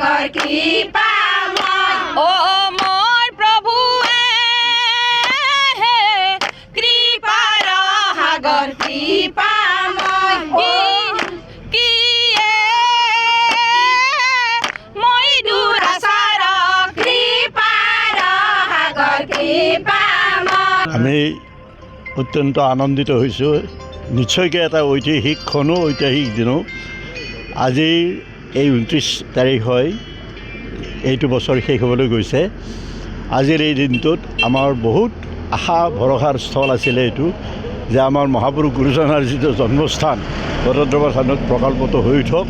সাগর কৃপাময় ও মোর প্রভুয়ে কৃপার সাগর কৃপাময় কি মই দুরাচার কৃপার সাগর কৃপাময় আমি অত্যন্ত আনন্দিত হৈছোঁ নিশ্চয়কৈ এটা ঐতিহাসিক ক্ষণো ঐতিহাসিক দিনো আজিৰ এই 29 তাৰিখ হয় এইটো বছৰ শেষ হ'বলৈ গৈছে আজিৰ এই দিনটোত আমাৰ বহুত আশা ভৰসাৰ স্থল আছিলে এইটো যে আমাৰ মহাপুৰুষ গুৰুজনাৰ যিটো জন্মস্থান গণতন্ত্ৰ স্থানত প্ৰকল্পটো হৈ উঠক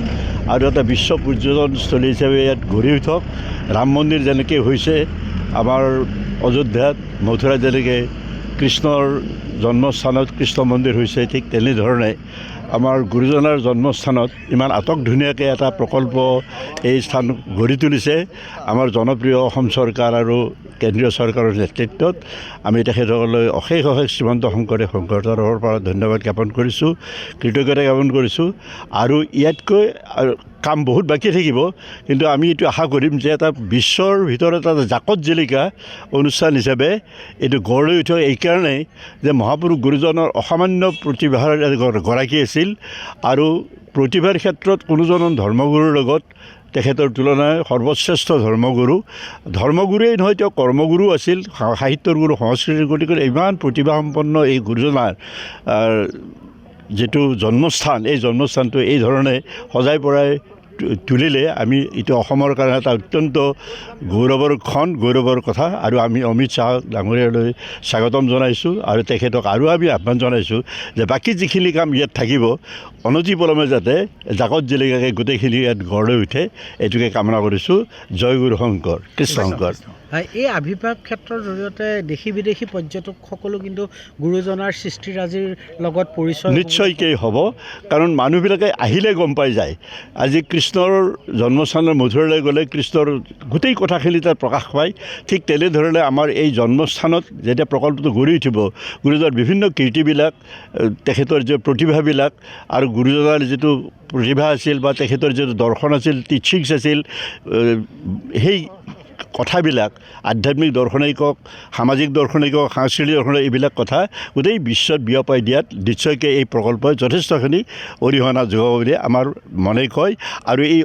আৰু এটা বিশ্ব পৰ্যটনস্থলী হিচাপে ইয়াত গঢ়ি উঠক ৰাম মন্দিৰ যেনেকৈ হৈছে আমাৰ অযোধ্যাত মথুৰাত যেনেকৈ কৃষ্ণৰ জন্মস্থানত কৃষ্ণ মন্দিৰ হৈছে ঠিক তেনেধৰণে আমাৰ গুৰুজনাৰ জন্মস্থানত ইমান আটক ধুনীয়াকৈ এটা প্ৰকল্প এই স্থান গঢ়ি তুলিছে আমাৰ জনপ্ৰিয় অসম চৰকাৰ আৰু কেন্দ্ৰীয় চৰকাৰৰ নেতৃত্বত আমি তেখেতসকললৈ অশেষ শ্ৰীমন্ত শংকৰদেৱ শংকৰদেৱৰ পৰা ধন্যবাদ জ্ঞাপন কৰিছোঁ কৃতজ্ঞতা জ্ঞাপন কৰিছোঁ আৰু ইয়াতকৈ কাম বহুত বাকী থাকিব কিন্তু আমি এইটো আশা কৰিম যে এটা বিশ্বৰ ভিতৰত এটা জাকত জিলিকা অনুষ্ঠান হিচাপে এইটো গঢ় লৈ উঠক এইকাৰণেই যে মহাপুৰুষ গুৰুজনৰ অসামান্য প্ৰতিভাৰ গৰাকী আছিল আৰু প্ৰতিভাৰ ক্ষেত্ৰত কোনোজন ধৰ্মগুৰুৰ লগত তেখেতৰ তুলনায় সৰ্বশ্ৰেষ্ঠ ধৰ্মগুৰুৱেই নহয় তেওঁ কৰ্মগুৰু আছিল সাহিত্যৰ গুৰু সংস্কৃতিৰ গতিকে ইমান প্ৰতিভাসম্পন্ন এই গুৰুজনাৰ যিটো জন্মস্থান এই জন্মস্থানটো এই ধৰণে সজাই পৰাই তুলিলে আমি এইটো অসমৰ কাৰণে এটা অত্যন্ত গৌৰৱৰ ক্ষণ গৌৰৱৰ কথা আৰু আমি অমিত শ্বাহ ডাঙৰীয়ালৈ স্বাগতম জনাইছোঁ আৰু তেখেতক আৰু আমি আহ্বান জনাইছোঁ যে বাকী যিখিনি কাম ইয়াত থাকিব অনতিপলমে যাতে জাকত জিলিকাকৈ গোটেইখিনি ইয়াত গঢ় লৈ উঠে এইটোকে কামনা কৰিছোঁ জয় গুৰু শংকৰ কৃষ্ণ শংকৰ এই আৱিৰ্ভাৱ ক্ষেত্ৰৰ জৰিয়তে দেশী বিদেশী পৰ্যটকসকলো কিন্তু গুৰুজনাৰ সৃষ্টিৰাজিৰ লগত পৰিচয় নিশ্চয়কৈ হ'ব কাৰণ মানুহবিলাকে আহিলে গম পাই যায় আজি কৃষ্ণৰ জন্মস্থানৰ মথুৰালৈ গ'লে কৃষ্ণৰ গোটেই কথাখিনি তাত প্ৰকাশ পায় ঠিক তেনেধৰণে আমাৰ এই জন্মস্থানত যেতিয়া প্ৰকল্পটো গঢ়ি উঠিব গুৰুজনাৰ বিভিন্ন কীৰ্তিবিলাক তেখেতৰ যে প্ৰতিভাবিলাক আৰু গুৰুজনাৰ যিটো প্ৰতিভা আছিল বা তেখেতৰ যিটো দৰ্শন আছিল টিচিংছ আছিল সেই কথাবিলাক আধ্যাত্মিক দৰ্শনেই কওক সামাজিক দৰ্শনেই কওক সাংস্কৃতিক দৰ্শনে এইবিলাক কথা গোটেই বিশ্বত বিয়পাই দিয়াত নিশ্চয়কৈ এই প্ৰকল্পই যথেষ্টখিনি অৰিহণা যোগাব বুলি আমাৰ মনে কয় আৰু এই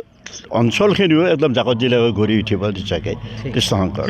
অঞ্চলখিনিও একদম জাকত জিলিকাকৈ গঢ়ি উঠিব নিশ্চয়কৈ কৃষ্ণ শংকৰ